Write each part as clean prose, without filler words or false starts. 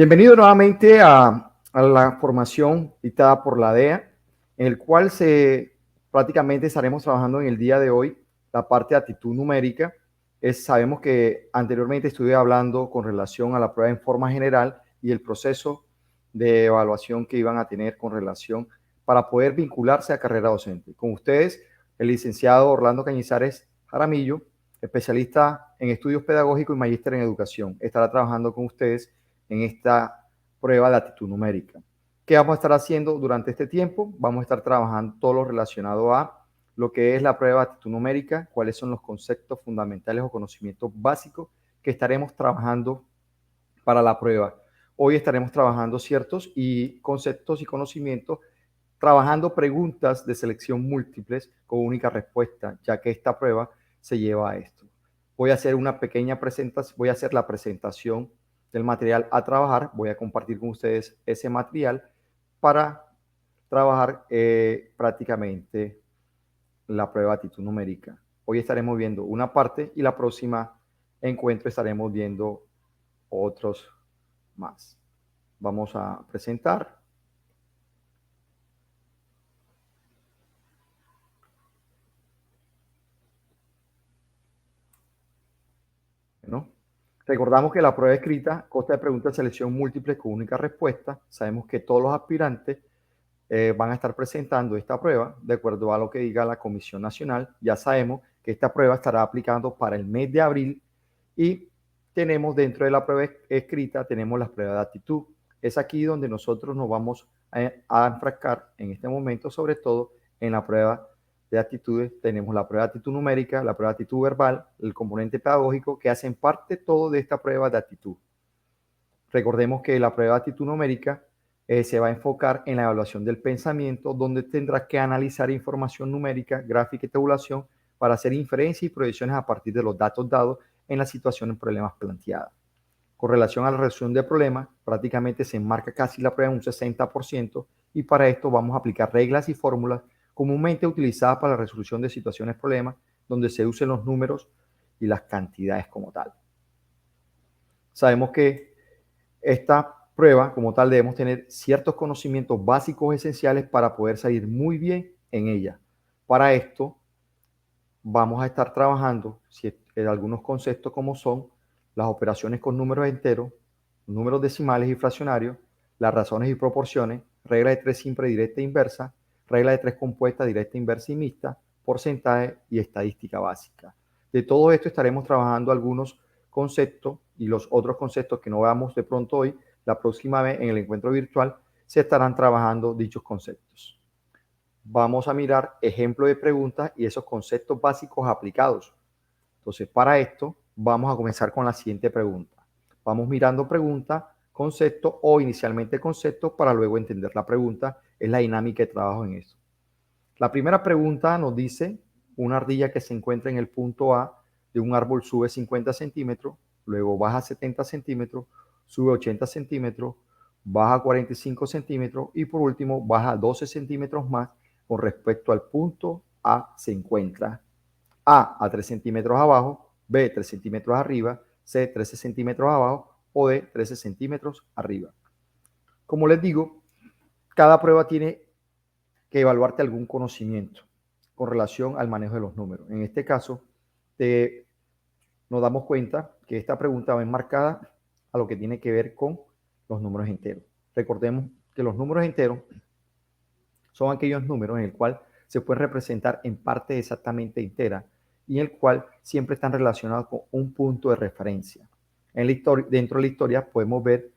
Bienvenido nuevamente a la formación dictada por la DEA, en el cual prácticamente estaremos trabajando en el día de hoy la parte de actitud numérica. Sabemos que anteriormente estuve hablando con relación a la prueba en forma general y el proceso de evaluación que iban a tener con relación para poder vincularse a carrera docente. Con ustedes, el licenciado Orlando Cañizares Jaramillo, especialista en estudios pedagógicos y magíster en educación. Estará trabajando con ustedes en esta prueba de actitud numérica. ¿Qué vamos a estar haciendo durante este tiempo? Vamos a estar trabajando todo lo relacionado a lo que es la prueba de actitud numérica, cuáles son los conceptos fundamentales o conocimientos básicos que estaremos trabajando para la prueba. Hoy estaremos trabajando ciertos conceptos y conocimientos, trabajando preguntas de selección múltiples con única respuesta, ya que esta prueba se lleva a esto. Voy a hacer una pequeña presentación, voy a hacer la presentación del material a trabajar, voy a compartir con ustedes ese material para trabajar prácticamente la prueba de actitud numérica. Hoy estaremos viendo una parte y la próxima encuentro estaremos viendo otros más. Vamos a presentar. ¿No? Recordamos que la prueba escrita consta de preguntas de selección múltiple con única respuesta. Sabemos que todos los aspirantes van a estar presentando esta prueba de acuerdo a lo que diga la Comisión Nacional. Ya sabemos que esta prueba estará aplicando para el mes de abril y tenemos dentro de la prueba escrita, tenemos las pruebas de actitud. Es aquí donde nosotros nos vamos a enfrascar en este momento, sobre todo en la prueba de actitudes. Tenemos la prueba de actitud numérica, la prueba de actitud verbal, el componente pedagógico, que hacen parte todo de esta prueba de actitud. Recordemos que la prueba de actitud numérica se va a enfocar en la evaluación del pensamiento, donde tendrás que analizar información numérica, gráfica y tabulación para hacer inferencias y proyecciones a partir de los datos dados en la situación en problemas planteadas. Con relación a la resolución de problemas, prácticamente se enmarca casi la prueba en un 60% y para esto vamos a aplicar reglas y fórmulas comúnmente utilizadas para la resolución de situaciones problemas, donde se usen los números y las cantidades como tal. Sabemos que esta prueba como tal debemos tener ciertos conocimientos básicos esenciales para poder salir muy bien en ella. Para esto vamos a estar trabajando en algunos conceptos como son las operaciones con números enteros, números decimales y fraccionarios, las razones y proporciones, regla de tres simple, directa e inversa, regla de tres compuesta, directa, inversa y mixta, porcentaje y estadística básica. De todo esto estaremos trabajando algunos conceptos y los otros conceptos que no veamos de pronto hoy, la próxima vez en el encuentro virtual se estarán trabajando dichos conceptos. Vamos a mirar ejemplos de preguntas y esos conceptos básicos aplicados. Entonces, para esto, vamos a comenzar con la siguiente pregunta. Vamos mirando pregunta, concepto o inicialmente concepto para luego entender la pregunta. Es la dinámica de trabajo en eso. La primera pregunta nos dice, una ardilla que se encuentra en el punto A de un árbol sube 50 centímetros, luego baja 70 centímetros, sube 80 centímetros, baja 45 centímetros y por último baja 12 centímetros más con respecto al punto A se encuentra a 3 centímetros abajo, B 3 centímetros arriba, C 13 centímetros abajo o D 13 centímetros arriba. Como les digo, cada prueba tiene que evaluarte algún conocimiento con relación al manejo de los números. En este caso, nos damos cuenta que esta pregunta va enmarcada a lo que tiene que ver con los números enteros. Recordemos que los números enteros son aquellos números en el cual se pueden representar en parte exactamente entera y en el cual siempre están relacionados con un punto de referencia. Dentro de la historia podemos ver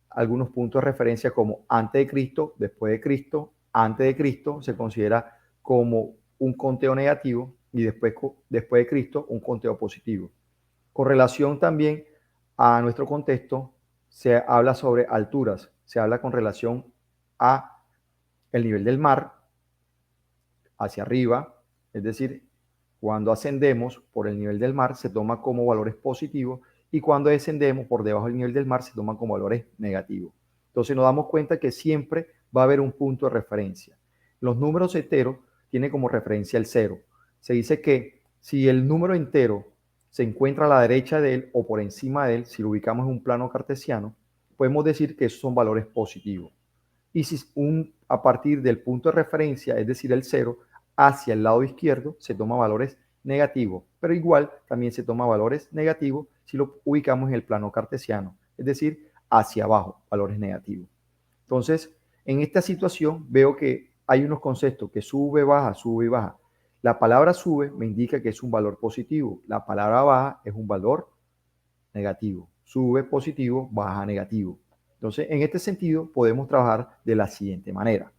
algunos puntos de referencia como antes de Cristo, después de Cristo. Antes de Cristo se considera como un conteo negativo y después de Cristo un conteo positivo. Con relación también a nuestro contexto, se habla sobre alturas, se habla con relación a el nivel del mar hacia arriba, es decir, cuando ascendemos por el nivel del mar se toma como valores positivos y cuando descendemos por debajo del nivel del mar se toman como valores negativos. Entonces nos damos cuenta que siempre va a haber un punto de referencia. Los números enteros tienen como referencia el cero. Se dice que si el número entero se encuentra a la derecha de él o por encima de él, si lo ubicamos en un plano cartesiano, podemos decir que esos son valores positivos. Y si a partir del punto de referencia, es decir, el 0, hacia el lado izquierdo, se toma valores negativos, pero igual también se toma valores negativos si lo ubicamos en el plano cartesiano, es decir, hacia abajo, valores negativos. Entonces, en esta situación veo que hay unos conceptos que sube, baja, sube y baja. La palabra sube me indica que es un valor positivo, la palabra baja es un valor negativo. Sube positivo, baja negativo. Entonces, en este sentido, podemos trabajar de la siguiente manera.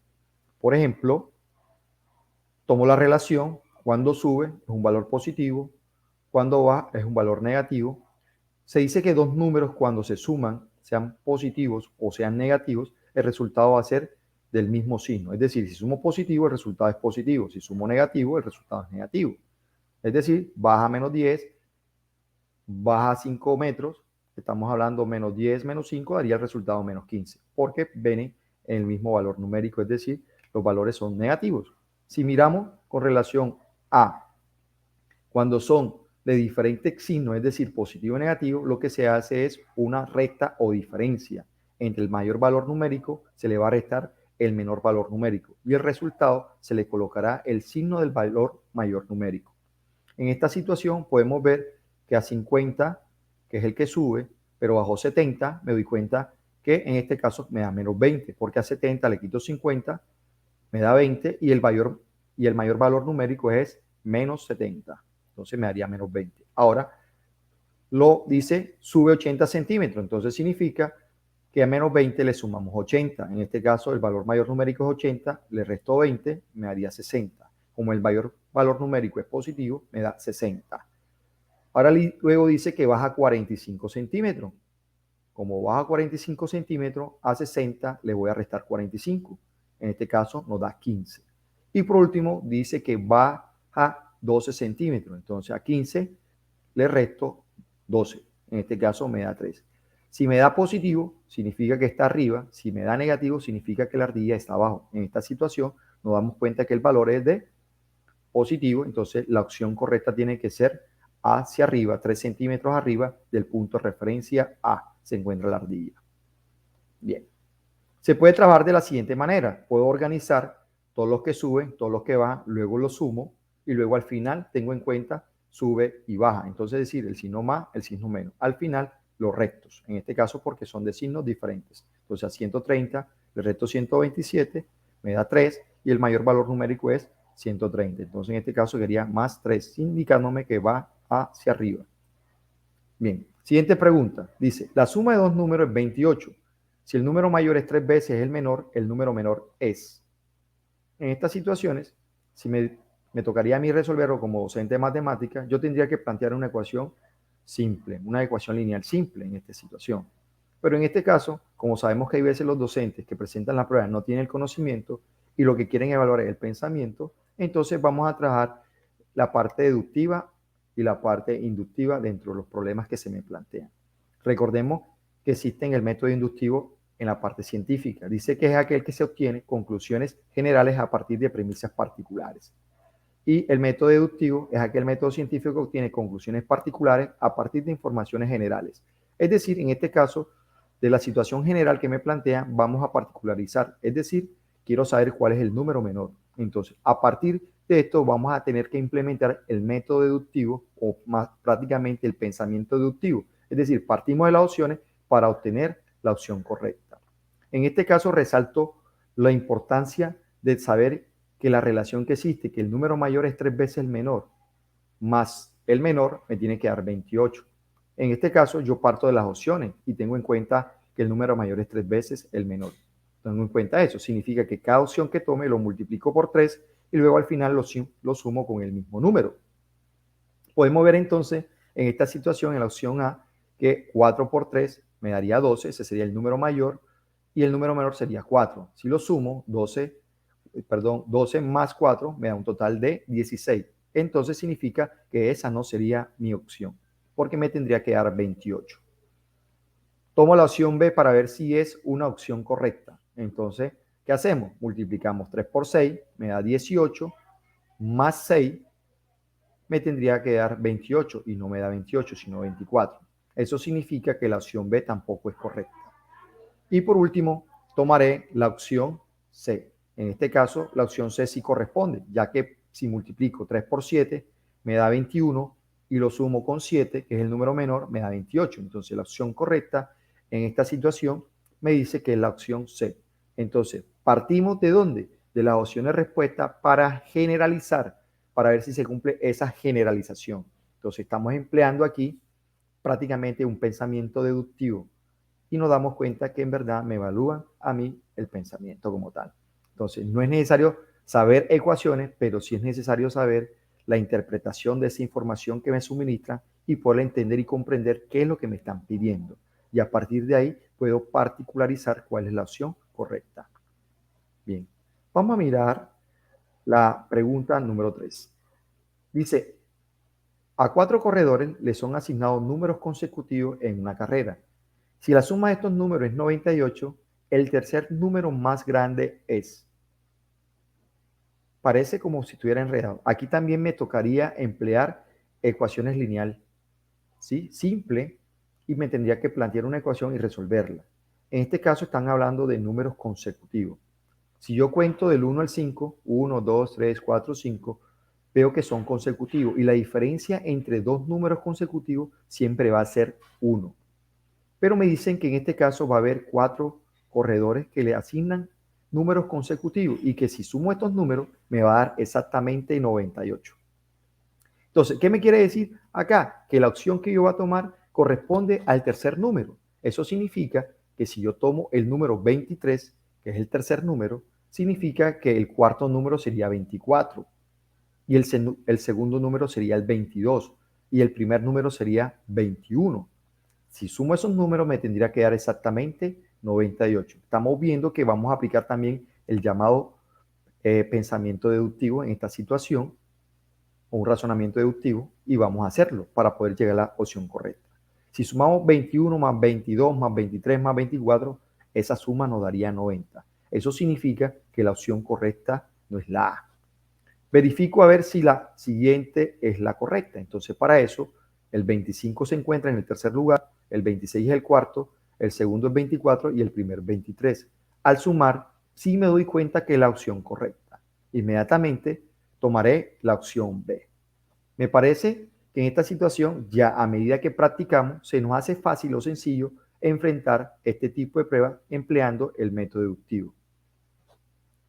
Por ejemplo, tomo la relación, cuando sube es un valor positivo, cuando baja es un valor negativo. Se dice que dos números cuando se suman, sean positivos o sean negativos, el resultado va a ser del mismo signo. Es decir, si sumo positivo, el resultado es positivo. Si sumo negativo, el resultado es negativo. Es decir, baja menos 10, baja 5 metros, estamos hablando menos 10 menos 5 daría el resultado menos 15, porque viene en el mismo valor numérico, es decir, los valores son negativos. Si miramos con relación a cuando son de diferente signo, es decir, positivo o negativo, lo que se hace es una recta o diferencia. Entre el mayor valor numérico se le va a restar el menor valor numérico y el resultado se le colocará el signo del valor mayor numérico. En esta situación podemos ver que a 50, que es el que sube, pero bajo 70 me doy cuenta que en este caso me da menos 20, porque a 70 le quito 50, me da 20 y el mayor valor numérico es menos 70. Entonces me daría menos 20. Ahora lo dice sube 80 centímetros, entonces significa que a menos 20 le sumamos 80. En este caso el valor mayor numérico es 80, le resto 20, me daría 60. Como el mayor valor numérico es positivo, me da 60. Ahora luego dice que baja 45 centímetros. Como baja 45 centímetros, a 60 le voy a restar 45. En este caso nos da 15. Y por último dice que baja 12 centímetros. Entonces a 15 le resto 12. En este caso me da 3. Si me da positivo, significa que está arriba. Si me da negativo, significa que la ardilla está abajo. En esta situación nos damos cuenta que el valor es de positivo. Entonces la opción correcta tiene que ser hacia arriba, 3 centímetros arriba del punto de referencia A. Se encuentra la ardilla. Bien. Se puede trabajar de la siguiente manera. Puedo organizar todos los que suben, todos los que bajan, luego los sumo y luego al final tengo en cuenta sube y baja. Entonces decir el signo más, el signo menos. Al final los rectos, en este caso porque son de signos diferentes. Entonces a 130 le resto 127, me da 3 y el mayor valor numérico es 130. Entonces en este caso sería más 3, indicándome que va hacia arriba. Bien, siguiente pregunta. Dice, la suma de dos números es 28. Si el número mayor es 3 veces el menor, el número menor es. En estas situaciones, si me tocaría a mí resolverlo como docente de matemáticas, yo tendría que plantear una ecuación simple, una ecuación lineal simple en esta situación. Pero en este caso, como sabemos que hay veces los docentes que presentan la prueba no tienen el conocimiento y lo que quieren evaluar es el pensamiento, entonces vamos a trabajar la parte deductiva y la parte inductiva dentro de los problemas que se me plantean. Recordemos que existe el método inductivo en la parte científica. Dice que es aquel que se obtiene conclusiones generales a partir de premisas particulares. Y el método deductivo es aquel método científico que obtiene conclusiones particulares a partir de informaciones generales. Es decir, en este caso, de la situación general que me plantean, vamos a particularizar. Es decir, quiero saber cuál es el número menor. Entonces, a partir de esto, vamos a tener que implementar el método deductivo o más prácticamente el pensamiento deductivo. Es decir, partimos de las opciones para obtener la opción correcta. En este caso, resalto la importancia de saber que la relación que existe, que el número mayor es 3 veces el menor, más el menor me tiene que dar 28. En este caso, yo parto de las opciones y tengo en cuenta que el número mayor es 3 veces el menor. Tengo en cuenta eso. Significa que cada opción que tome lo multiplico por 3 y luego al final lo sumo con el mismo número. Podemos ver entonces en esta situación, en la opción A, que 4 por 3 me daría 12, ese sería el número mayor, y el número menor sería 4. Si lo sumo, 12 más 4 me da un total de 16. Entonces significa que esa no sería mi opción, porque me tendría que dar 28. Tomo la opción B para ver si es una opción correcta. Entonces, ¿qué hacemos? Multiplicamos 3 por 6, me da 18, más 6, me tendría que dar 28 y no me da 28, sino 24. Eso significa que la opción B tampoco es correcta. Y por último, tomaré la opción C. En este caso, la opción C sí corresponde, ya que si multiplico 3 por 7, me da 21 y lo sumo con 7, que es el número menor, me da 28. Entonces, la opción correcta en esta situación me dice que es la opción C. Entonces, partimos de dónde? De las opciones de respuesta para generalizar, para ver si se cumple esa generalización. Entonces, estamos empleando aquí prácticamente un pensamiento deductivo y nos damos cuenta que en verdad me evalúan a mí el pensamiento como tal. Entonces, no es necesario saber ecuaciones, pero sí es necesario saber la interpretación de esa información que me suministran y poder entender y comprender qué es lo que me están pidiendo. Y a partir de ahí puedo particularizar cuál es la opción correcta. Bien, vamos a mirar la pregunta número 3. Dice, a 4 corredores les son asignados números consecutivos en una carrera. Si la suma de estos números es 98, el tercer número más grande es. Parece como si estuviera enredado. Aquí también me tocaría emplear ecuaciones lineal, ¿sí? Simple, y me tendría que plantear una ecuación y resolverla. En este caso están hablando de números consecutivos. Si yo cuento del 1 al 5, 1, 2, 3, 4, 5, veo que son consecutivos y la diferencia entre dos números consecutivos siempre va a ser 1. Pero me dicen que en este caso va a haber 4 corredores que le asignan números consecutivos y que si sumo estos números me va a dar exactamente 98. Entonces, ¿qué me quiere decir acá? Que la opción que yo voy a tomar corresponde al tercer número. Eso significa que si yo tomo el número 23, que es el tercer número, significa que el cuarto número sería 24 y el segundo número sería el 22 y el primer número sería 21. Si sumo esos números me tendría que dar exactamente 98. Estamos viendo que vamos a aplicar también el llamado pensamiento deductivo en esta situación o un razonamiento deductivo y vamos a hacerlo para poder llegar a la opción correcta. Si sumamos 21 más 22 más 23 más 24, esa suma nos daría 90. Eso significa que la opción correcta no es la A. Verifico a ver si la siguiente es la correcta. Entonces, para eso, el 25 se encuentra en el tercer lugar, el 26 es el cuarto, el segundo es 24 y el primer 23. Al sumar, sí me doy cuenta que es la opción correcta. Inmediatamente tomaré la opción B. Me parece que en esta situación, ya a medida que practicamos, se nos hace fácil o sencillo enfrentar este tipo de pruebas empleando el método deductivo.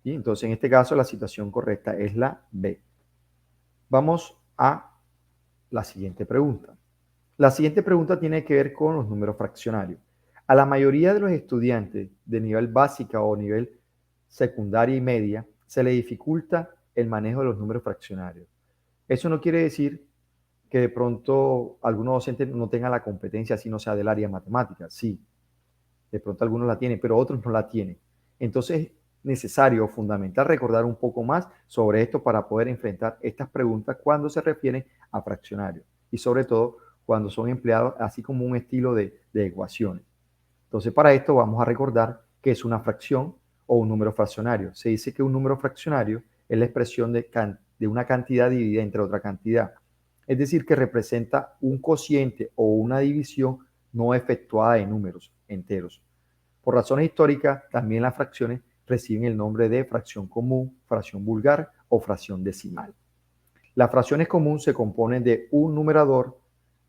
¿Sí? Entonces, en este caso, la situación correcta es la B. Vamos a la siguiente pregunta. La siguiente pregunta tiene que ver con los números fraccionarios. A la mayoría de los estudiantes de nivel básica o nivel secundaria y media se le dificulta el manejo de los números fraccionarios. Eso no quiere decir que de pronto algunos docentes no tengan la competencia, si no sea del área de matemáticas. Sí, de pronto algunos la tienen, pero otros no la tienen. Entonces es necesario, fundamental, recordar un poco más sobre esto para poder enfrentar estas preguntas cuando se refieren a fraccionarios y sobre todo cuando son empleados así como un estilo de ecuaciones. Entonces para esto vamos a recordar que es una fracción o un número fraccionario. Se dice que un número fraccionario es la expresión de una cantidad dividida entre otra cantidad. Es decir, que representa un cociente o una división no efectuada de números enteros. Por razones históricas, también las fracciones reciben el nombre de fracción común, fracción vulgar o fracción decimal. Las fracciones comunes se componen de un numerador,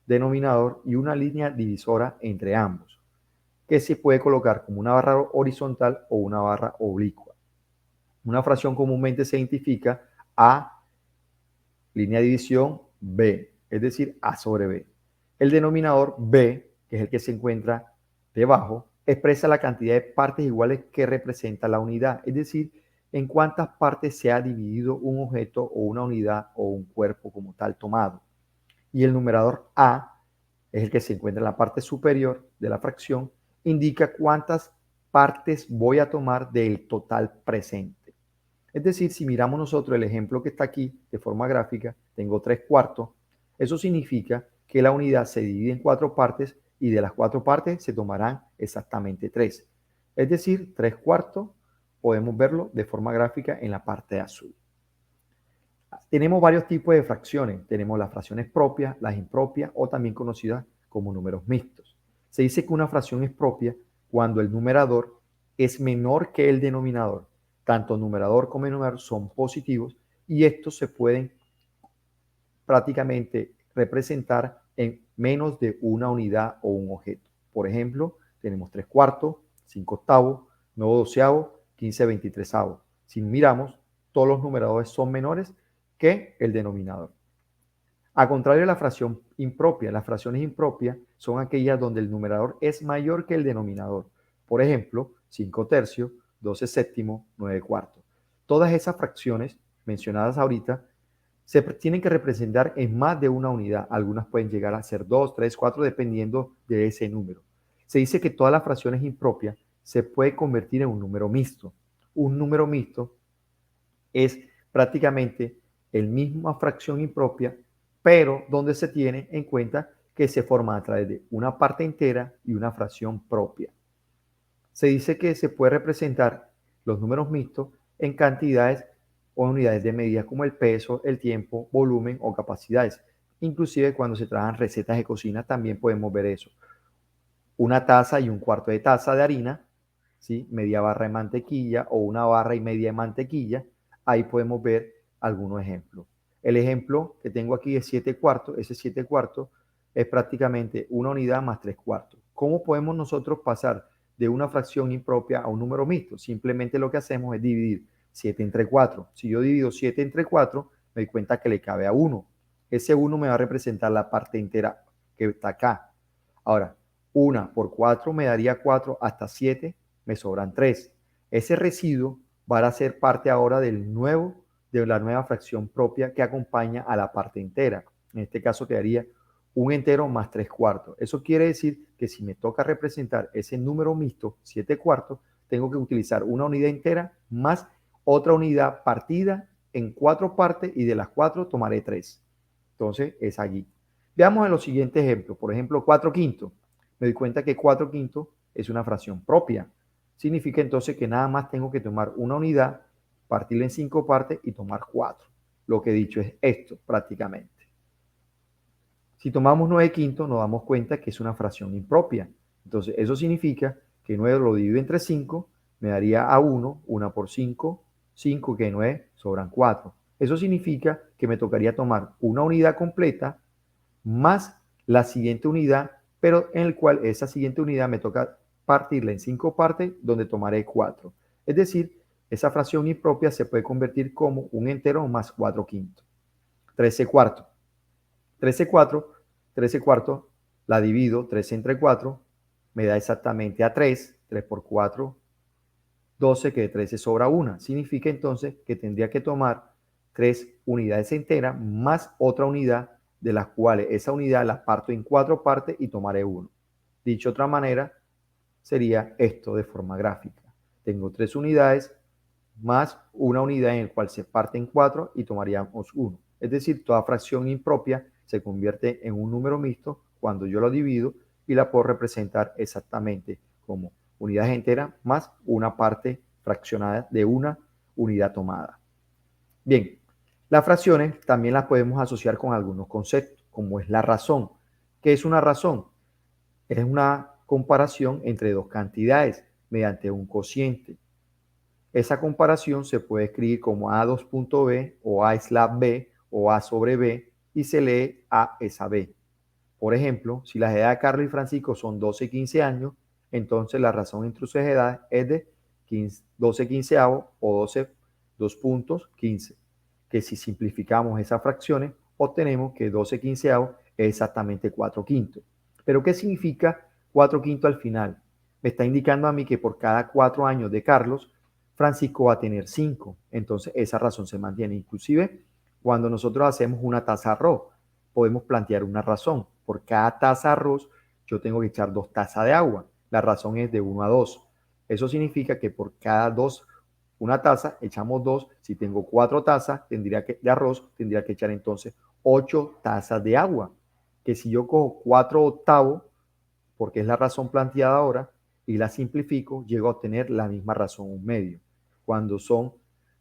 denominador y una línea divisora entre ambos, que se puede colocar como una barra horizontal o una barra oblicua. Una fracción comúnmente se identifica a línea de división B, es decir, A sobre B. El denominador B, que es el que se encuentra debajo, expresa la cantidad de partes iguales que representa la unidad, es decir, en cuántas partes se ha dividido un objeto o una unidad o un cuerpo como tal tomado. Y el numerador A es el que se encuentra en la parte superior de la fracción, indica cuántas partes voy a tomar del total presente. Es decir, si miramos nosotros el ejemplo que está aquí de forma gráfica, tengo 3 cuartos, eso significa que la unidad se divide en 4 partes y de las 4 partes se tomarán exactamente 3. Es decir, 3 cuartos podemos verlo de forma gráfica en la parte azul. Tenemos varios tipos de fracciones. Tenemos las fracciones propias, las impropias o también conocidas como números mixtos. Se dice que una fracción es propia cuando el numerador es menor que el denominador. Tanto numerador como numerador son positivos y estos se pueden prácticamente representar en menos de una unidad o un objeto. Por ejemplo, tenemos 3 cuartos, 5 octavos, 9 doceavos, 15 23avos. Si miramos, todos los numeradores son menores que el denominador. A contrario de la fracción impropia, las fracciones impropias son aquellas donde el numerador es mayor que el denominador. Por ejemplo, 5 tercios, 12 séptimos, 9 cuartos. Todas esas fracciones mencionadas ahorita se tienen que representar en más de una unidad. Algunas pueden llegar a ser 2, 3, 4, dependiendo de ese número. Se dice que todas las fracciones impropias se puede convertir en un número mixto. Un número mixto es prácticamente el misma fracción impropia, pero donde se tiene en cuenta que se forma a través de una parte entera y una fracción propia. Se dice que se puede representar los números mixtos en cantidades o unidades de medida como el peso, el tiempo, volumen o capacidades. Inclusive cuando se trabajan recetas de cocina también podemos ver eso. Una taza y un cuarto de taza de harina, ¿sí? Media barra de mantequilla o una barra y media de mantequilla. Ahí podemos ver algunos ejemplos. El ejemplo que tengo aquí es 7 cuartos. Ese 7 cuartos es prácticamente una unidad más 3 cuartos. ¿Cómo podemos nosotros pasar de una fracción impropia a un número mixto? Simplemente lo que hacemos es dividir 7 entre 4. Si yo divido 7 entre 4, me doy cuenta que le cabe a 1. Ese 1 me va a representar la parte entera que está acá. Ahora, 1 por 4 me daría 4, hasta 7 me sobran 3. Ese residuo va a ser parte ahora de la nueva fracción propia que acompaña a la parte entera. En este caso quedaría un entero más 3 cuartos. Eso quiere decir que si me toca representar ese número mixto, 7 cuartos, tengo que utilizar una unidad entera más otra unidad partida en 4 partes y de las 4 tomaré 3. Entonces es allí. Veamos en los siguientes ejemplos. Por ejemplo, 4 quintos. Me doy cuenta que 4 quintos es una fracción propia. Significa entonces que nada más tengo que tomar una unidad, partirla en 5 partes y tomar 4. Lo que he dicho es esto prácticamente. Si tomamos 9 quintos, nos damos cuenta que es una fracción impropia. Entonces, eso significa que 9 lo divido entre 5, me daría a 1, 1 por 5, 5 que 9, sobran 4. Eso significa que me tocaría tomar una unidad completa más la siguiente unidad, pero en el cual esa siguiente unidad me toca partirla en 5 partes, donde tomaré 4. Es decir, esa fracción impropia se puede convertir como un entero más 4 quintos. 13 cuartos. 13 cuartos, 13 cuartos, la divido 13 entre 4, me da exactamente a 3, 3 por 4, 12, que de 13 sobra 1. Significa entonces que tendría que tomar 3 unidades enteras más otra unidad, de las cuales esa unidad la parto en 4 partes y tomaré 1. Dicho de otra manera, sería esto de forma gráfica. Tengo 3 unidades más una unidad en la cual se parte en 4 y tomaríamos 1. Es decir, toda fracción impropia se convierte en un número mixto cuando yo lo divido y la puedo representar exactamente como unidades enteras más una parte fraccionada de una unidad tomada. Bien, las fracciones también las podemos asociar con algunos conceptos, como es la razón. ¿Qué es una razón? Es una comparación entre dos cantidades mediante un cociente. Esa comparación se puede escribir como A2.b o A/B o A sobre B y se lee A es a B. Por ejemplo, si las edades de Carlos y Francisco son 12 y 15 años, entonces la razón entre sus edades es de 12 quinceavos o 12 2.15, que si simplificamos esas fracciones, obtenemos que 12 quinceavos es exactamente 4 quintos. ¿Pero qué significa 4 quintos al final? Me está indicando a mí que por cada 4 años de Carlos, Francisco va a tener 5. Entonces esa razón se mantiene. Inclusive, cuando nosotros hacemos una taza de arroz, podemos plantear una razón. Por cada taza de arroz, yo tengo que echar 2 tazas de agua. La razón es de 1 a 2. Eso significa que por cada 2, una taza, echamos 2. Si tengo 4 tazas de arroz, tendría que echar entonces 8 tazas de agua. Que si yo cojo 4 octavos, porque es la razón planteada ahora, y la simplifico, llego a obtener la misma razón un medio. Cuando son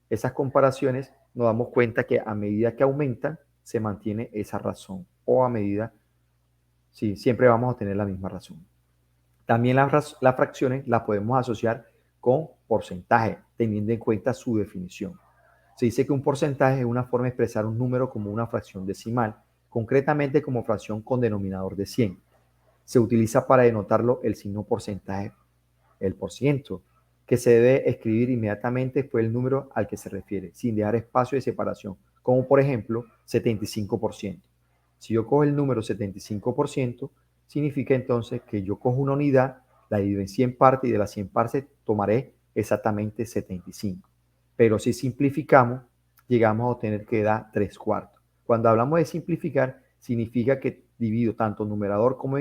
esas comparaciones, nos damos cuenta que a medida que aumentan, se mantiene esa razón. O a medida, sí, siempre vamos a tener la misma razón. También las fracciones las podemos asociar con porcentaje, teniendo en cuenta su definición. Se dice que un porcentaje es una forma de expresar un número como una fracción decimal, concretamente como fracción con denominador de 100. Se utiliza para denotarlo el signo porcentaje, el por ciento, que se debe escribir inmediatamente después del número al que se refiere, sin dejar espacio de separación, como por ejemplo 75%. Si yo cojo el número 75%, significa entonces que yo cojo una unidad, la divido en 100 partes y de las 100 partes tomaré exactamente 75. Pero si simplificamos, llegamos a obtener que da 3 cuartos. Cuando hablamos de simplificar, significa que divido tanto numerador como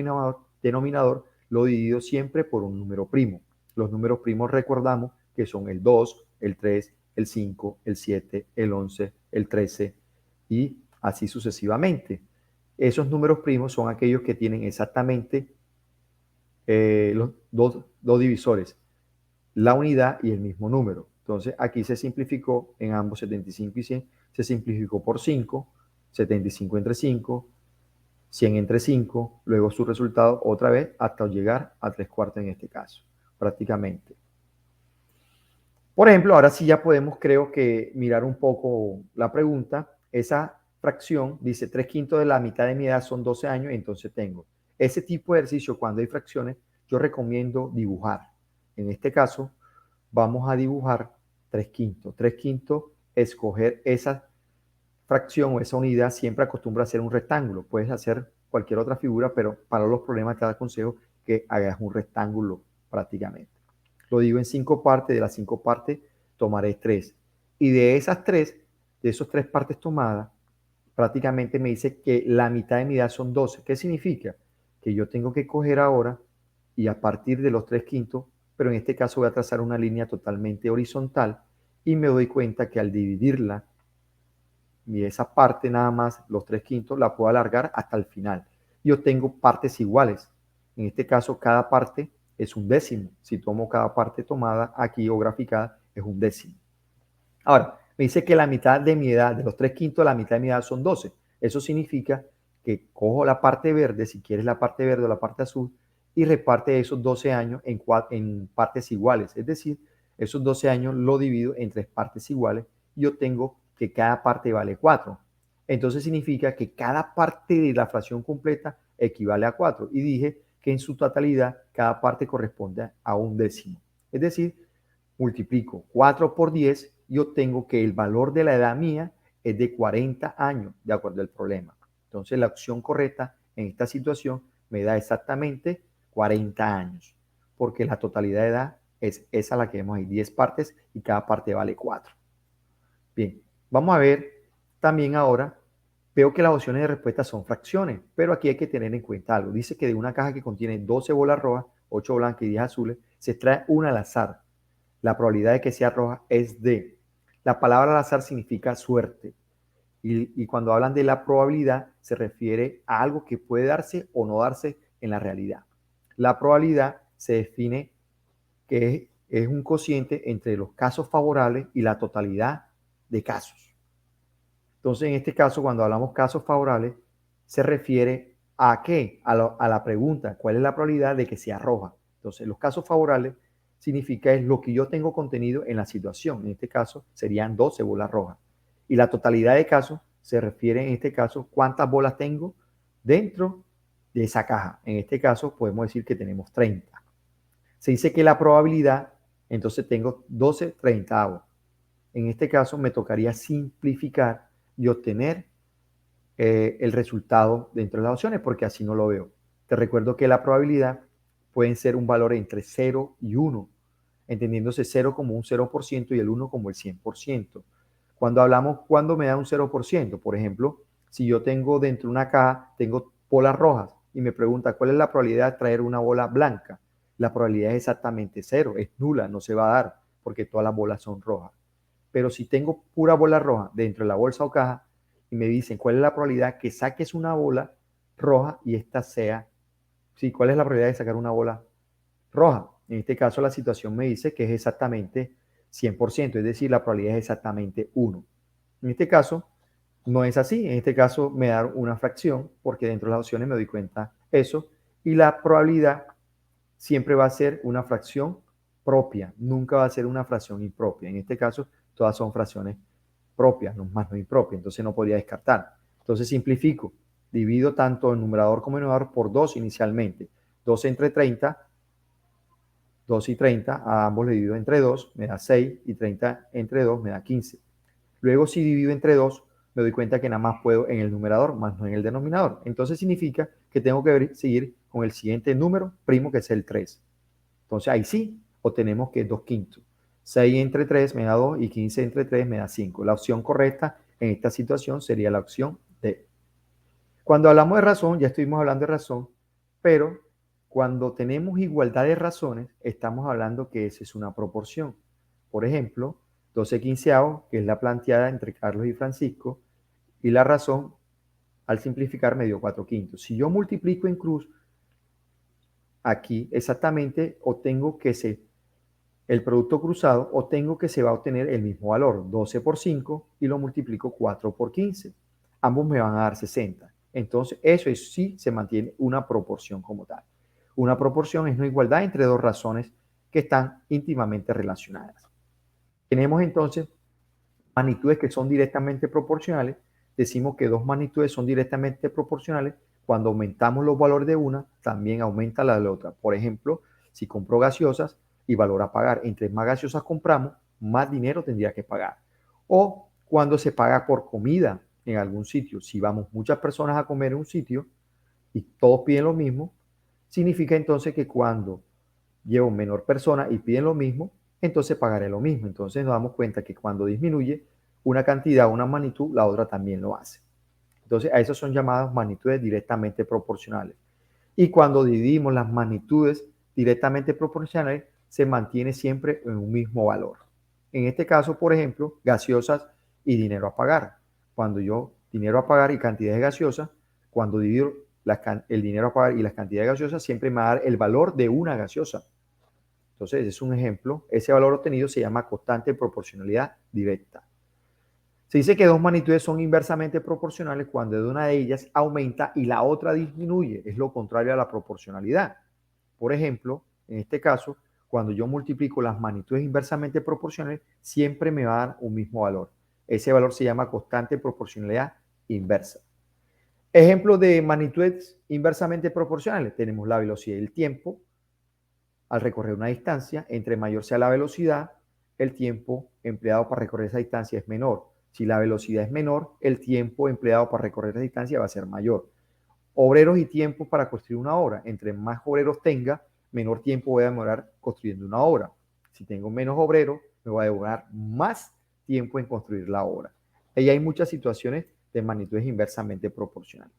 denominador, lo divido siempre por un número primo. Los números primos recordamos que son el 2, el 3, el 5, el 7, el 11, el 13 y así sucesivamente. Esos números primos son aquellos que tienen exactamente los dos divisores, la unidad y el mismo número. Entonces aquí se simplificó en ambos 75 y 100, se simplificó por 5, 75 entre 5, 100 entre 5, luego su resultado otra vez hasta llegar a 3 cuartos en este caso, prácticamente. Por ejemplo, ahora sí ya podemos, creo que, mirar un poco la pregunta. Esa fracción dice 3/5 de la mitad de mi edad son 12 años, entonces tengo. Ese tipo de ejercicio, cuando hay fracciones, yo recomiendo dibujar. En este caso, vamos a dibujar 3/5. 3/5, escoger esa fracción o esa unidad siempre acostumbra a hacer un rectángulo. Puedes hacer cualquier otra figura, pero para los problemas te aconsejo que hagas un rectángulo prácticamente. Lo digo en 5 partes, de las 5 partes tomaré 3. Y de esas 3, de esos 3 partes tomadas, prácticamente me dice que la mitad de mi edad son 12. ¿Qué significa? Que yo tengo que coger ahora y a partir de los 3/5, pero en este caso voy a trazar una línea totalmente horizontal y me doy cuenta que al dividirla y esa parte nada más, los 3/5, la puedo alargar hasta el final. Yo tengo partes iguales. En este caso, cada parte es un décimo. Si tomo cada parte tomada aquí o graficada, es un décimo. Ahora, me dice que la mitad de mi edad, de los 3/5, la mitad de mi edad son 12. Eso significa que cojo la parte verde, si quieres la parte verde o la parte azul, y reparte esos 12 años en partes iguales. Es decir, esos 12 años lo divido en 3 partes iguales y yo tengo que cada parte vale 4. Entonces significa que cada parte de la fracción completa equivale a 4. Y dije que en su totalidad cada parte corresponde a un décimo. Es decir, multiplico 4 por 10 y obtengo que el valor de la edad mía es de 40 años, de acuerdo al problema. Entonces la opción correcta en esta situación me da exactamente 40 años, porque la totalidad de edad es esa la que vemos ahí, 10 partes y cada parte vale 4. Bien, vamos a ver también ahora, veo que las opciones de respuesta son fracciones, pero aquí hay que tener en cuenta algo. Dice que de una caja que contiene 12 bolas rojas, 8 blancas y 10 azules, se extrae una al azar. La probabilidad de que sea roja es de. La palabra al azar significa suerte. Y cuando hablan de la probabilidad, se refiere a algo que puede darse o no darse en la realidad. La probabilidad se define que es un cociente entre los casos favorables y la totalidad de casos. Entonces, en este caso, cuando hablamos casos favorables, se refiere a qué? A la pregunta, ¿cuál es la probabilidad de que sea roja? Entonces, los casos favorables significa es lo que yo tengo contenido en la situación. En este caso, serían 12 bolas rojas. Y la totalidad de casos se refiere, en este caso, cuántas bolas tengo dentro de esa caja. En este caso, podemos decir que tenemos 30. Se dice que la probabilidad, entonces tengo 12 treintavos. En este caso, me tocaría simplificar y obtener el resultado dentro de las opciones, porque así no lo veo. Te recuerdo que la probabilidad puede ser un valor entre 0 y 1, entendiéndose 0 como un 0% y el 1 como el 100%. Cuando hablamos, ¿cuándo me da un 0%? Por ejemplo, si yo tengo dentro de una caja, tengo bolas rojas y me pregunta cuál es la probabilidad de traer una bola blanca. La probabilidad es exactamente 0, es nula, no se va a dar porque todas las bolas son rojas. Pero si tengo pura bola roja dentro de la bolsa o caja y me dicen cuál es la probabilidad que saques una bola roja y esta sea, sí, cuál es la probabilidad de sacar una bola roja. En este caso la situación me dice que es exactamente 100%, es decir, la probabilidad es exactamente 1. En este caso no es así, en este caso me da una fracción porque dentro de las opciones me doy cuenta eso y la probabilidad siempre va a ser una fracción propia, nunca va a ser una fracción impropia. En este caso, todas son fracciones propias, no más no impropias, entonces no podría descartar. Entonces simplifico, divido tanto el numerador como el denominador por 2 inicialmente. 2 entre 30, 2 y 30, a ambos le divido entre 2, me da 6, y 30 entre 2 me da 15. Luego, si divido entre 2, me doy cuenta que nada más puedo en el numerador, más no en el denominador. Entonces significa que tengo que seguir con el siguiente número primo, que es el 3. Entonces ahí sí obtenemos que es 2 quintos. 6 entre 3 me da 2 y 15 entre 3 me da 5. La opción correcta en esta situación sería la opción D. Cuando hablamos de razón, ya estuvimos hablando de razón, pero cuando tenemos igualdad de razones, estamos hablando que esa es una proporción. Por ejemplo, 12 quinceavos, que es la planteada entre Carlos y Francisco, y la razón, al simplificar, me dio 4 quintos. Si yo multiplico en cruz, aquí exactamente obtengo que el producto cruzado, obtengo que se va a obtener el mismo valor, 12 por 5, y lo multiplico 4 por 15. Ambos me van a dar 60. Entonces, eso es, sí se mantiene una proporción como tal. Una proporción es una igualdad entre dos razones que están íntimamente relacionadas. Tenemos entonces magnitudes que son directamente proporcionales. Decimos que dos magnitudes son directamente proporcionales. Cuando aumentamos los valores de una, también aumenta la de la otra. Por ejemplo, si compro gaseosas y valor a pagar, entre más gaseosas compramos, más dinero tendría que pagar. O cuando se paga por comida en algún sitio. Si vamos muchas personas a comer en un sitio y todos piden lo mismo, significa entonces que cuando llevo menor persona y piden lo mismo, entonces pagaré lo mismo. Entonces nos damos cuenta que cuando disminuye una cantidad, una magnitud, la otra también lo hace. Entonces a eso son llamadas magnitudes directamente proporcionales. Y cuando dividimos las magnitudes directamente proporcionales, se mantiene siempre en un mismo valor. En este caso, por ejemplo, gaseosas y dinero a pagar. Cuando yo dinero a pagar y cantidades gaseosas, cuando divido el dinero a pagar y las cantidades gaseosas, siempre me va a dar el valor de una gaseosa. Entonces, ese es un ejemplo. Ese valor obtenido se llama constante de proporcionalidad directa. Se dice que dos magnitudes son inversamente proporcionales cuando de una de ellas aumenta y la otra disminuye. Es lo contrario a la proporcionalidad. Por ejemplo, en este caso, cuando yo multiplico las magnitudes inversamente proporcionales, siempre me va a dar un mismo valor. Ese valor se llama constante de proporcionalidad inversa. Ejemplos de magnitudes inversamente proporcionales. Tenemos la velocidad y el tiempo. Al recorrer una distancia, entre mayor sea la velocidad, el tiempo empleado para recorrer esa distancia es menor. Si la velocidad es menor, el tiempo empleado para recorrer esa distancia va a ser mayor. Obreros y tiempo para construir una obra. Entre más obreros tenga, menor tiempo voy a demorar construyendo una obra. Si tengo menos obreros, me va a demorar más tiempo en construir la obra. Y hay muchas situaciones de magnitudes inversamente proporcionales.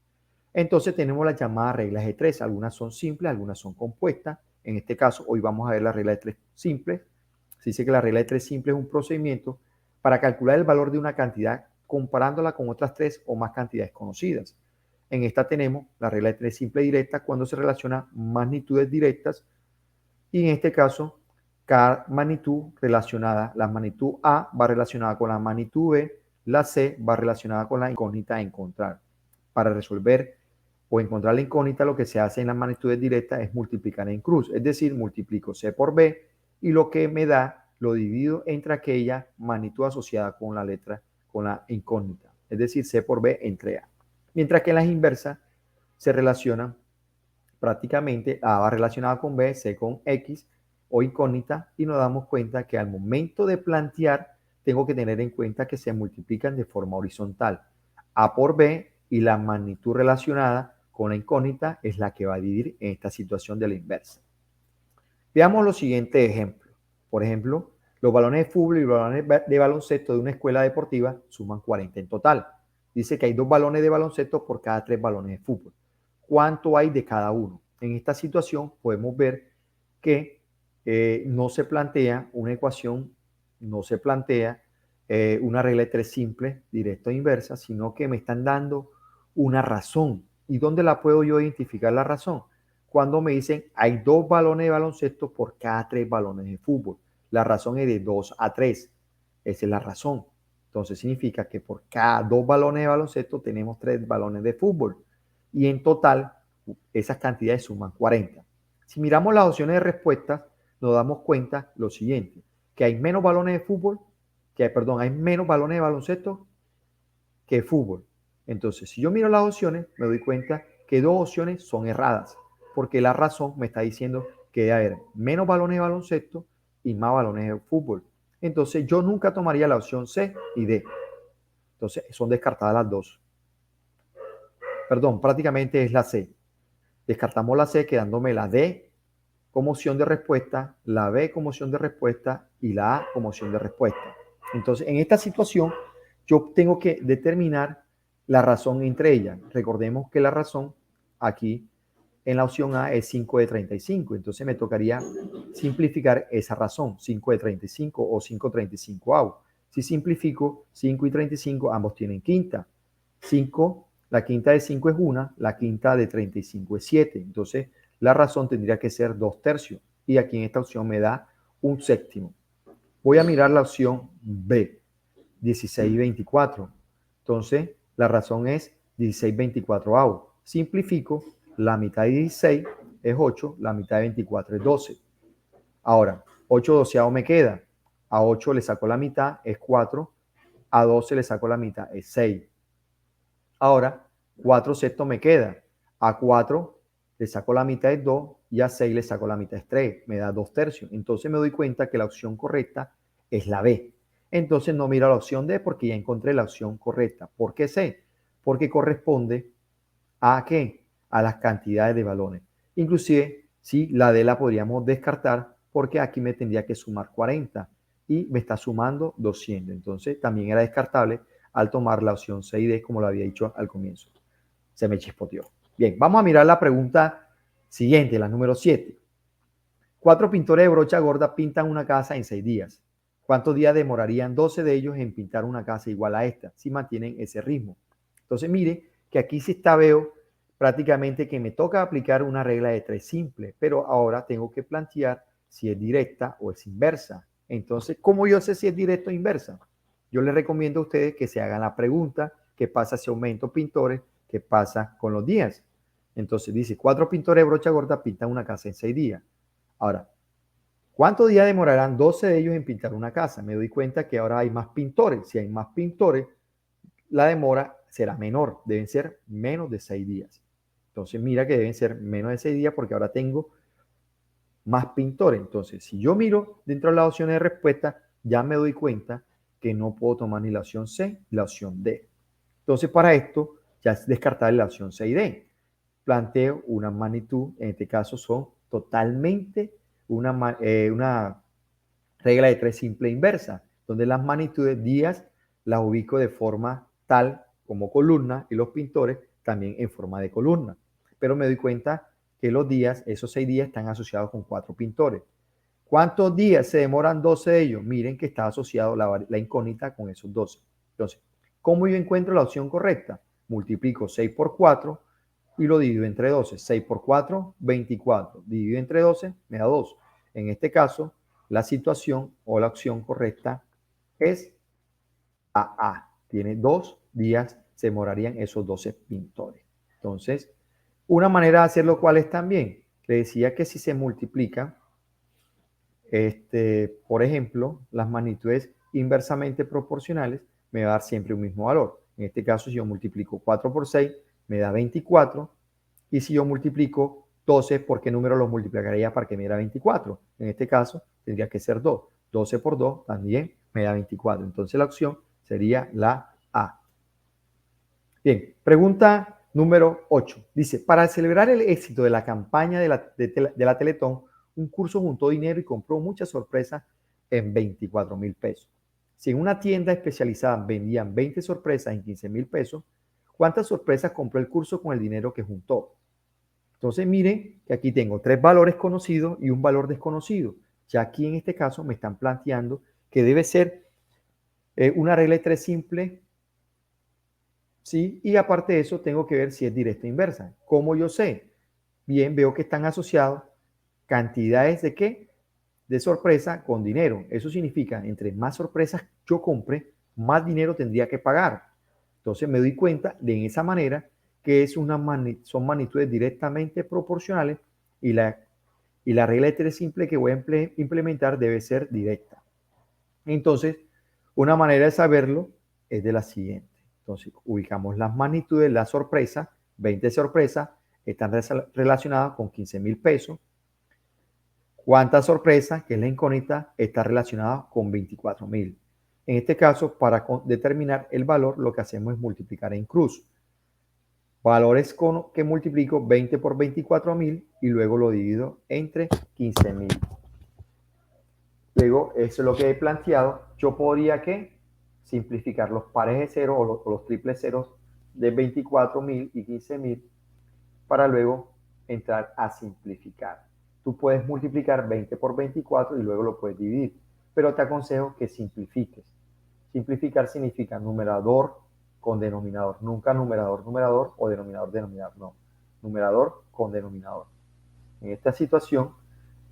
Entonces tenemos las llamadas reglas de tres. Algunas son simples, algunas son compuestas. En este caso, hoy vamos a ver la regla de tres simple. Se dice que la regla de tres simple es un procedimiento para calcular el valor de una cantidad comparándola con otras tres o más cantidades conocidas. En esta tenemos la regla de tres simple directa cuando se relacionan magnitudes directas y en este caso cada magnitud relacionada, la magnitud A va relacionada con la magnitud B, la C va relacionada con la incógnita a encontrar. Para resolver o encontrar la incógnita, lo que se hace en las magnitudes directas es multiplicar en cruz, es decir, multiplico C por B y lo que me da lo divido entre aquella magnitud asociada con la letra, con la incógnita, es decir, C por B entre A. Mientras que en las inversas se relacionan prácticamente A va relacionada con B, C con X o incógnita y nos damos cuenta que al momento de plantear tengo que tener en cuenta que se multiplican de forma horizontal. A por B y la magnitud relacionada con la incógnita es la que va a dividir en esta situación de la inversa. Veamos los siguientes ejemplos. Por ejemplo, los balones de fútbol y los balones de baloncesto de una escuela deportiva suman 40 en total. Dice que hay 2 balones de baloncesto por cada 3 balones de fútbol. ¿Cuánto hay de cada uno? En esta situación podemos ver que no se plantea una ecuación, no se plantea una regla de tres simple, directa o inversa, sino que me están dando una razón. ¿Y dónde la puedo yo identificar la razón? Cuando me dicen hay 2 balones de baloncesto por cada 3 balones de fútbol. La razón es de 2 a 3. Esa es la razón. Entonces significa que por cada 2 balones de baloncesto tenemos 3 balones de fútbol. Y en total esas cantidades suman 40. Si miramos las opciones de respuesta, nos damos cuenta lo siguiente, que hay menos balones de fútbol, hay menos balones de baloncesto que de fútbol. Entonces, si yo miro las opciones, me doy cuenta que dos opciones son erradas, porque la razón me está diciendo que debe haber menos balones de baloncesto y más balones de fútbol. Entonces, yo nunca tomaría la opción C y D. Entonces, son descartadas las dos. Perdón, prácticamente es la C. Descartamos la C, quedándome la D como opción de respuesta, la B como opción de respuesta y la A como opción de respuesta. Entonces, en esta situación, yo tengo que determinar la razón entre ellas. Recordemos que la razón aquí en la opción A es 5 de 35. Entonces, me tocaría simplificar esa razón, 5 de 35 o 5/35. Si simplifico 5 y 35, ambos tienen quinta. 5, la quinta de 5 es 1, la quinta de 35 es 7. Entonces, la razón tendría que ser 2/3. Y aquí en esta opción me da 1/7. Voy a mirar la opción B, 16/24. Entonces, la razón es 16/24. Simplifico, la mitad de 16 es 8, la mitad de 24 es 12. Ahora, 8/12 me queda. A 8 le saco la mitad, es 4. A 12 le saco la mitad, es 6. Ahora, 4/6 me queda. A 4 le saco la mitad, es 2. Y a 6 le saco la mitad, es 3. Me da 2/3. Entonces me doy cuenta que la opción correcta es la B. Entonces no miro la opción D porque ya encontré la opción correcta. ¿Por qué C? Porque corresponde a ¿qué? A las cantidades de balones. Inclusive, sí, la D la podríamos descartar porque aquí me tendría que sumar 40 y me está sumando 200. Entonces también era descartable al tomar la opción C y D, como lo había dicho al comienzo. Se me chispoteó. Bien, vamos a mirar la pregunta siguiente, la número 7. 4 pintores de brocha gorda pintan una casa en 6 días. ¿Cuántos días demorarían 12 de ellos en pintar una casa igual a esta si mantienen ese ritmo? Entonces, mire que aquí sí está, veo prácticamente que me toca aplicar una regla de 3 simple, pero ahora tengo que plantear si es directa o es inversa. Entonces, ¿cómo yo sé si es directa o inversa? Yo les recomiendo a ustedes que se hagan la pregunta, ¿qué pasa si aumento pintores? ¿Qué pasa con los días? Entonces dice, 4 pintores de brocha gorda pintan una casa en 6 días. Ahora, ¿cuántos días demorarán 12 de ellos en pintar una casa? Me doy cuenta que ahora hay más pintores. Si hay más pintores, la demora será menor. Deben ser menos de 6 días. Entonces, mira que deben ser menos de 6 días porque ahora tengo más pintores. Entonces, si yo miro dentro de las opciones de respuesta, ya me doy cuenta que no puedo tomar ni la opción C ni la opción D. Entonces, para esto, ya es descartable la opción C y D. Planteo una magnitud, en este caso son totalmente una regla de 3 simple inversa, donde las magnitudes días las ubico de forma tal como columna y los pintores también en forma de columna. Pero me doy cuenta que los días, esos 6 días, están asociados con 4 pintores. ¿Cuántos días se demoran 12 de ellos? Miren que está asociado la incógnita con esos 12. Entonces, ¿cómo yo encuentro la opción correcta? Multiplico 6 por 4 y lo divido entre 12. 6 por 4, 24. Dividido entre 12, me da 2. En este caso, la situación o la opción correcta es AA. Tiene 2 días, se demorarían esos 12 pintores. Entonces, una manera de hacerlo, ¿cuál es también? Le decía que si se multiplica, por ejemplo, las magnitudes inversamente proporcionales, me va a dar siempre un mismo valor. En este caso, si yo multiplico 4 por 6, me da 24. Y si yo multiplico 12, ¿por qué número lo multiplicaría para que me diera 24? En este caso, tendría que ser 2. 12 por 2 también me da 24. Entonces, la opción sería la A. Bien, pregunta número 8. Dice, para celebrar el éxito de la campaña de la Teletón, un curso juntó dinero y compró muchas sorpresas en 24,000 pesos. Si en una tienda especializada vendían 20 sorpresas en 15,000 pesos, ¿cuántas sorpresas compró el curso con el dinero que juntó? Entonces miren que aquí tengo 3 valores conocidos y un valor desconocido. Ya aquí en este caso me están planteando que debe ser una regla de 3 simple, ¿sí? Y aparte de eso tengo que ver si es directa o inversa. ¿Cómo yo sé? Bien, veo que están asociados cantidades de qué? De sorpresa con dinero. Eso significa, entre más sorpresas yo compre, más dinero tendría que pagar. Entonces me doy cuenta de esa manera que son magnitudes directamente proporcionales y la Y la regla de 3 simple que voy a implementar debe ser directa. Entonces, una manera de saberlo es de la siguiente. Entonces, ubicamos las magnitudes, la sorpresa, 20 sorpresas, están relacionadas con 15,000 pesos. Cuánta sorpresa, que es la incógnita, está relacionada con 24,000. En este caso, para determinar el valor, lo que hacemos es multiplicar en cruz. Valores que multiplico 20 por 24,000 y luego lo divido entre 15,000. Luego, eso es lo que he planteado. Yo podría que simplificar los pares de cero o los triples ceros de 24,000 y 15,000 para luego entrar a simplificar. Tú puedes multiplicar 20 por 24 y luego lo puedes dividir, pero te aconsejo que simplifiques. Simplificar significa numerador con denominador, nunca numerador, numerador o denominador, denominador, no. Numerador con denominador. En esta situación,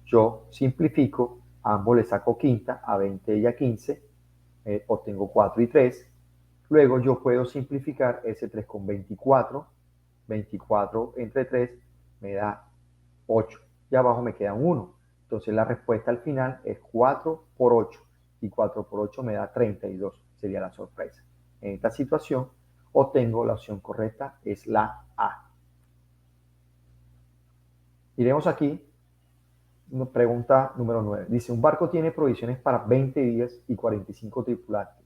yo simplifico, ambos le saco quinta, a 20 y a 15, obtengo 4 y 3. Luego yo puedo simplificar ese 3 con 24, 24 entre 3 me da 8, y abajo me queda 1. Entonces la respuesta al final es 4 por 8, y 4 por 8 me da 32, sería la sorpresa. En esta situación obtengo la opción correcta, es la A. Iremos aquí, pregunta número 9. Dice, un barco tiene provisiones para 20 días y 45 tripulantes,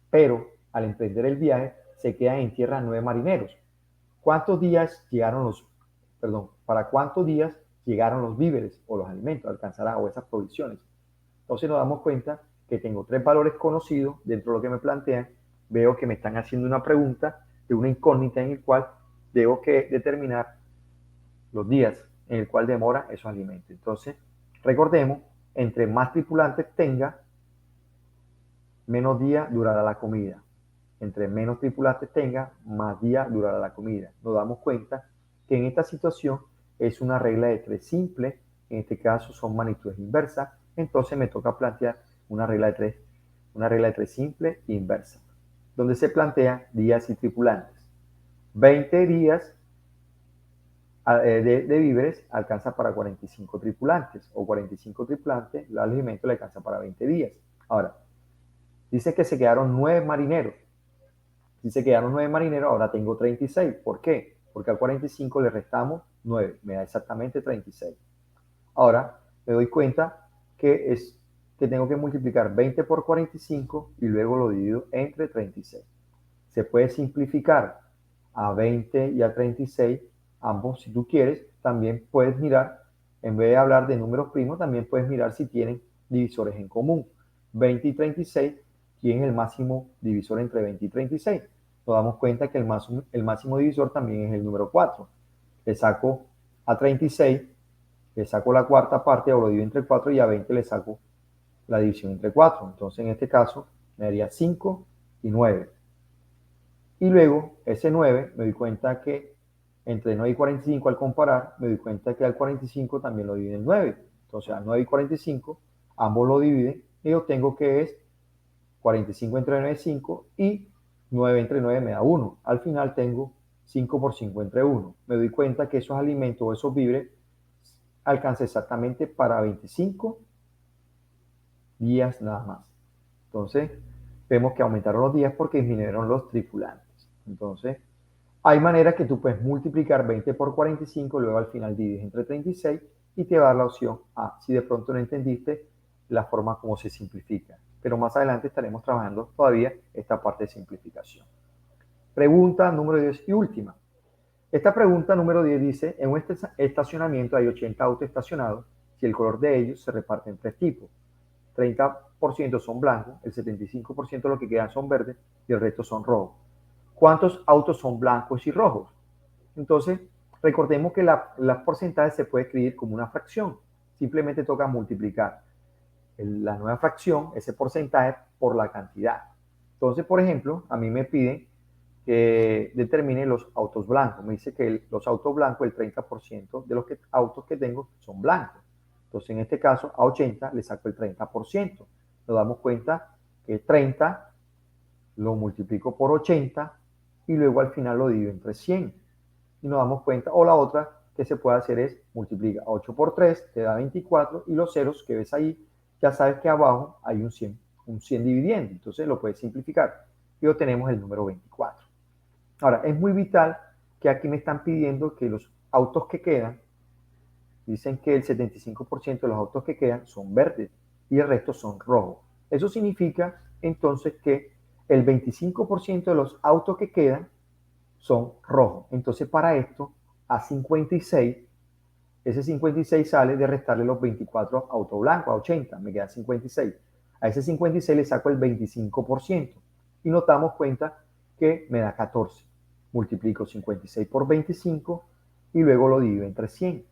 pero al emprender el viaje se quedan en tierra 9 marineros. ¿Para cuántos días llegaron los víveres o los alimentos, alcanzará o esas provisiones? Entonces nos damos cuenta que tengo 3 valores conocidos dentro de lo que me plantean. Veo que me están haciendo una pregunta de una incógnita en el cual debo que determinar los días en el cual demora esos alimentos. Entonces, recordemos, entre más tripulantes tenga, menos días durará la comida. Entre menos tripulantes tenga, más días durará la comida. Nos damos cuenta que en esta situación es una regla de 3 simple, en este caso son magnitudes inversas, entonces me toca plantear una regla de 3 simple e inversa, donde se plantea días y tripulantes. 20 días de víveres alcanza para 45 tripulantes, o 45 tripulantes, el alimento le alcanza para 20 días. Ahora, dice que se quedaron 9 marineros. Si se quedaron 9 marineros, ahora tengo 36. ¿Por qué? Porque al 45 le restamos 9, me da exactamente 36. Ahora me doy cuenta que tengo que multiplicar 20 por 45 y luego lo divido entre 36. Se puede simplificar a 20 y a 36, ambos si tú quieres. También puedes mirar, en vez de hablar de números primos, también puedes mirar si tienen divisores en común. 20 y 36 tienen el máximo divisor entre 20 y 36. Nos damos cuenta que el máximo divisor también es el número 4. Le saco a 36, le saco la cuarta parte o lo divido entre 4 y a 20 le saco la división entre 4. Entonces en este caso me daría 5 y 9. Y luego ese 9 me doy cuenta que entre 9 y 45 al comparar, me doy cuenta que al 45 también lo divide en 9. Entonces a 9 y 45 ambos lo dividen y obtengo que es 45 entre 9 es 5 y 9 entre 9 me da 1. Al final tengo 5 por 5 entre 1. Me doy cuenta que esos alimentos o esos víveres alcanzan exactamente para 25 días nada más. Entonces, vemos que aumentaron los días porque disminuyeron los tripulantes. Entonces, hay maneras que tú puedes multiplicar 20 por 45, luego al final divides entre 36 y te va a dar la opción A. Si de pronto no entendiste la forma como se simplifica. Pero más adelante estaremos trabajando todavía esta parte de simplificación. Pregunta número 10 y última. Esta pregunta número 10 dice, en un estacionamiento hay 80 autos estacionados, si el color de ellos se reparte en 3 tipos. 30% son blancos, el 75% de lo que quedan son verdes y el resto son rojos. ¿Cuántos autos son blancos y rojos? Entonces, recordemos que las porcentajes se puede escribir como una fracción. Simplemente toca multiplicar la nueva fracción, ese porcentaje, por la cantidad. Entonces, por ejemplo, a mí me piden que determine los autos blancos. Me dice que los autos blancos, el 30% de los autos que tengo son blancos. Entonces, en este caso, a 80 le saco el 30%. Nos damos cuenta que 30 lo multiplico por 80 y luego al final lo divido entre 100. Y nos damos cuenta, o la otra, que se puede hacer es multiplica 8 por 3, te da 24, y los ceros que ves ahí, ya sabes que abajo hay un 100 dividiendo, entonces lo puedes simplificar y obtenemos el número 24. Ahora, es muy vital que aquí me están pidiendo que los autos que quedan, dicen que el 75% de los autos que quedan son verdes y el resto son rojos. Eso significa entonces que el 25% de los autos que quedan son rojos. Entonces, para esto, a 56, ese 56 sale de restarle los 24 autos blancos, a 80, me queda 56. A ese 56 le saco el 25% y nos damos cuenta que me da 14. Multiplico 56 por 25 y luego lo divido entre 100.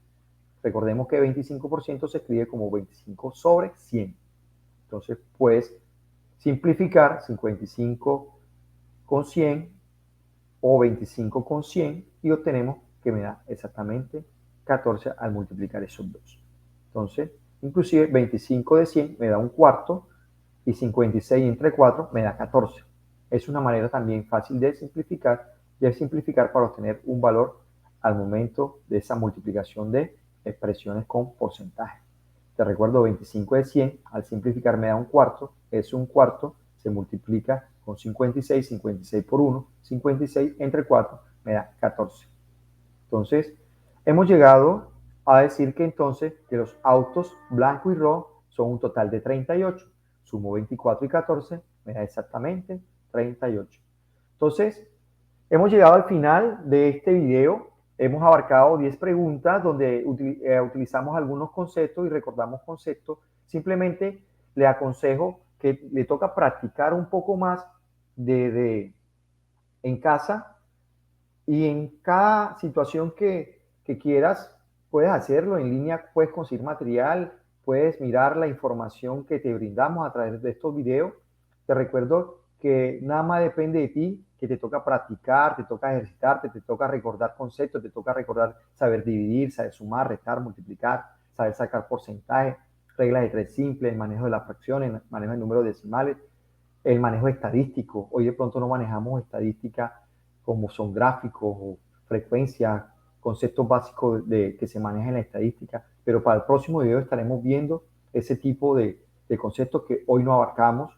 Recordemos que 25% se escribe como 25 sobre 100. Entonces, puedes simplificar 55 con 100 o 25 con 100 y obtenemos que me da exactamente 14 al multiplicar esos dos. Entonces, inclusive 25 de 100 me da un cuarto y 56 entre 4 me da 14. Es una manera también fácil de simplificar para obtener un valor al momento de esa multiplicación de expresiones con porcentaje. Te recuerdo, 25 de 100 al simplificar me da un cuarto, es un cuarto, se multiplica con 56, 56 por 1, 56 entre 4 me da 14. Entonces, hemos llegado a decir que entonces que los autos blanco y rojo son un total de 38. Sumo 24 y 14, me da exactamente 38. Entonces, hemos llegado al final de este video. Hemos abarcado 10 preguntas donde utilizamos algunos conceptos y recordamos conceptos. Simplemente le aconsejo que le toca practicar un poco más en casa, y en cada situación que quieras, puedes hacerlo en línea, puedes conseguir material, puedes mirar la información que te brindamos a través de estos videos. Te recuerdo que nada más depende de ti, que te toca practicar, te toca ejercitarte, te toca recordar conceptos, te toca recordar saber dividir, saber sumar, restar, multiplicar, saber sacar porcentaje, reglas de tres simples, el manejo de las fracciones, el manejo de números decimales, el manejo estadístico. Hoy de pronto no manejamos estadística como son gráficos o frecuencias, conceptos básicos que se manejan en la estadística, pero para el próximo video estaremos viendo ese tipo de conceptos que hoy no abarcamos.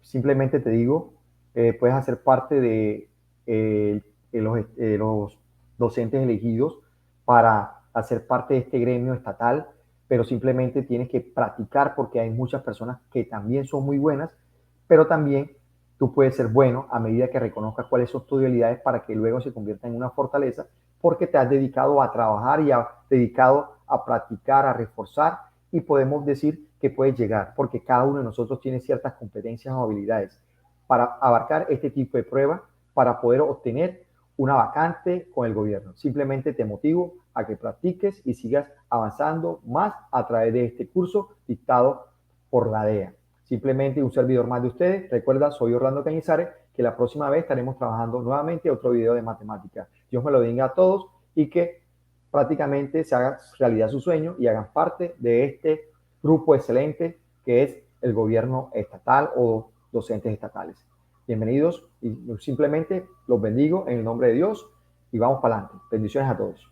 Simplemente te digo, puedes hacer parte de los docentes elegidos para hacer parte de este gremio estatal, pero simplemente tienes que practicar porque hay muchas personas que también son muy buenas, pero también tú puedes ser bueno a medida que reconozcas cuáles son tus debilidades para que luego se conviertan en una fortaleza, porque te has dedicado a trabajar y has dedicado a practicar, a reforzar, y podemos decir que puedes llegar, porque cada uno de nosotros tiene ciertas competencias o habilidades para abarcar este tipo de pruebas, para poder obtener una vacante con el gobierno. Simplemente te motivo a que practiques y sigas avanzando más a través de este curso dictado por la DEA. Simplemente un servidor más de ustedes. Recuerda, soy Orlando Cañizares, que la próxima vez estaremos trabajando nuevamente otro video de matemáticas. Dios me lo bendiga a todos y que prácticamente se haga realidad su sueño y hagan parte de este grupo excelente que es el gobierno estatal o docentes estatales. Bienvenidos y simplemente los bendigo en el nombre de Dios y vamos para adelante. Bendiciones a todos.